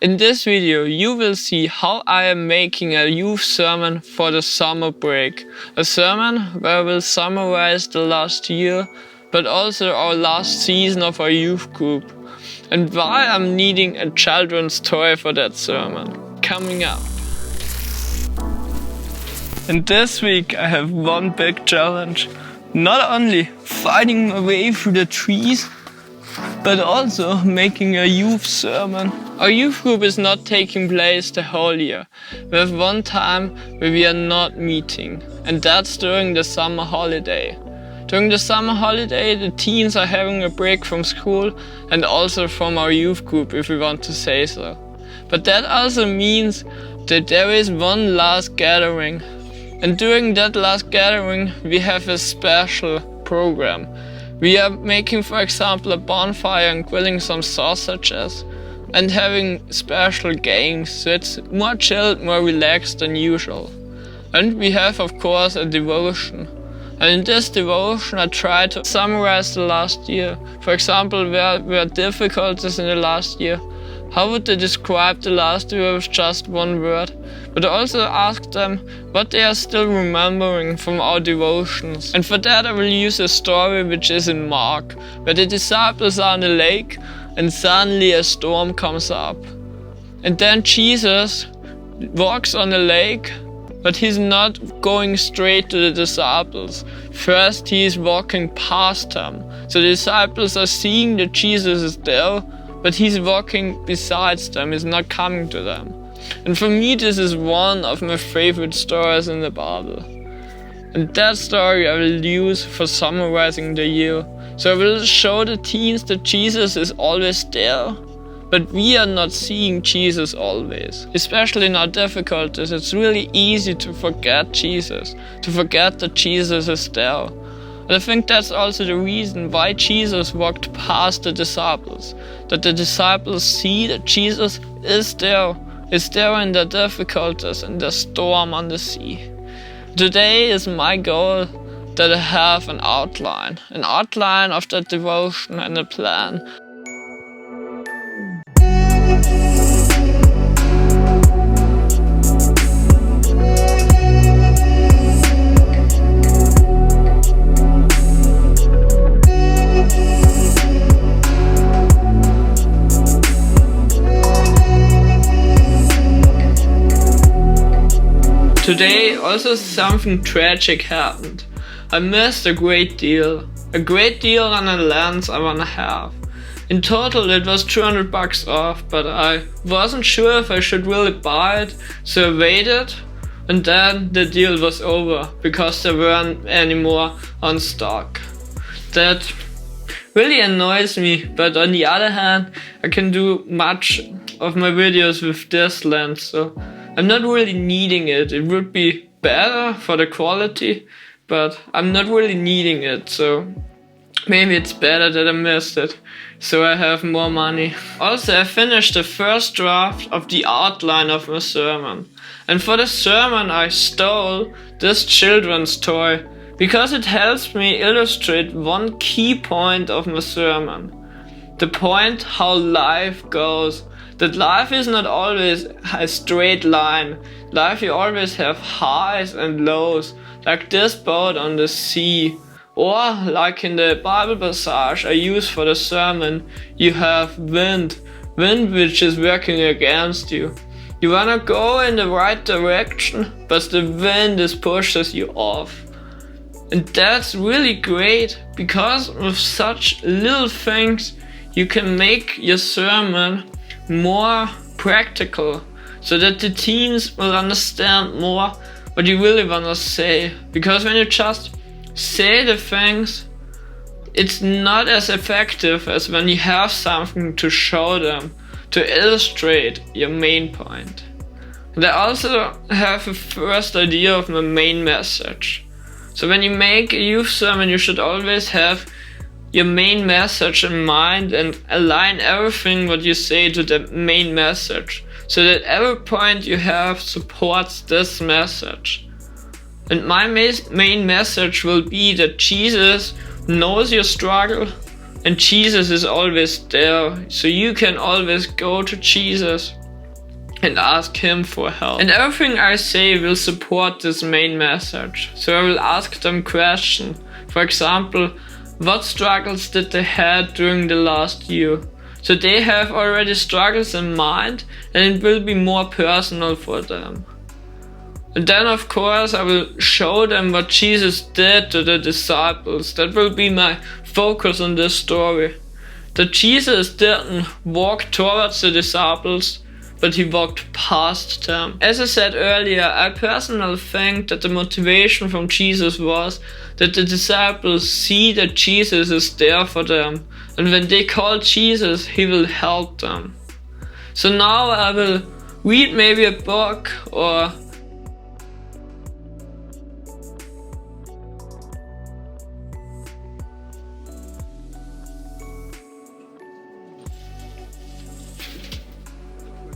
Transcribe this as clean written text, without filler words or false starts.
In this video, you will see how I am making a youth sermon for the summer break. A sermon where I will summarize the last year, but also our last season of our youth group. And why I'm needing a children's toy for that sermon. Coming up. And this week I have one big challenge. Not only finding my way through the trees, but also making a youth sermon. Our youth group is not taking place the whole year. We have one time where we are not meeting, and that's during the summer holiday. During the summer holiday, the teens are having a break from school and also from our youth group, if we want to say so. But that also means that there is one last gathering. And during that last gathering, we have a special program. We are making, for example, a bonfire and grilling some sausages and having special games, so it's more chilled, more relaxed than usual. And we have, of course, a devotion. And in this devotion, I try to summarize the last year. For example, where were difficulties in the last year? How would they describe the last year with just one word? But I also ask them what they are still remembering from our devotions. And for that I will use a story which is in Mark, where the disciples are on a lake and suddenly a storm comes up. And then Jesus walks on the lake, but he's not going straight to the disciples. First he's walking past them. So the disciples are seeing that Jesus is there, but he's walking besides them, he's not coming to them. And for me, this is one of my favorite stories in the Bible. And that story I will use for summarizing the year. So I will show the teens that Jesus is always there, but we are not seeing Jesus always. Especially in our difficulties, it's really easy to forget Jesus, to forget that Jesus is there. And I think that's also the reason why Jesus walked past the disciples. That the disciples see that Jesus is there in the difficulties, in the storm on the sea. Today is my goal that I have an outline of that devotion and a plan. Today also something tragic happened. I missed a great deal on a lens I wanna have. In total it was $200 off, but I wasn't sure if I should really buy it, so I waited, and then the deal was over because there weren't any more on stock. That really annoys me, but on the other hand I can do much of my videos with this lens, so I'm not really needing it. It would be better for the quality, but I'm not really needing it, so maybe it's better that I missed it, so I have more money. Also, I finished the first draft of the outline of my sermon. And for the sermon I stole this children's toy, because it helps me illustrate one key point of my sermon. The point how life goes. That life is not always a straight line. Life you always have highs and lows, like this boat on the sea. Or like in the Bible passage I use for the sermon, you have wind which is working against you. You wanna go in the right direction, but the wind pushes you off. And that's really great, because with such little things you can make your sermon more practical, so that the teens will understand more what you really want to say. Because when you just say the things, it's not as effective as when you have something to show them, to illustrate your main point. And I also have a first idea of my main message. So when you make a youth sermon, you should always have your main message in mind and align everything what you say to the main message, so that every point you have supports this message. And my main message will be that Jesus knows your struggle and Jesus is always there, so you can always go to Jesus. and ask him for help. And everything I say will support this main message. So I will ask them questions. For example, what struggles did they had during the last year? So they have already struggles in mind and it will be more personal for them. And then of course I will show them what Jesus did to the disciples. That will be my focus on this story. That Jesus didn't walk towards the disciples, but he walked past them. As I said earlier, I personally think that the motivation from Jesus was that the disciples see that Jesus is there for them. And when they call Jesus, he will help them. So now I will read maybe a book or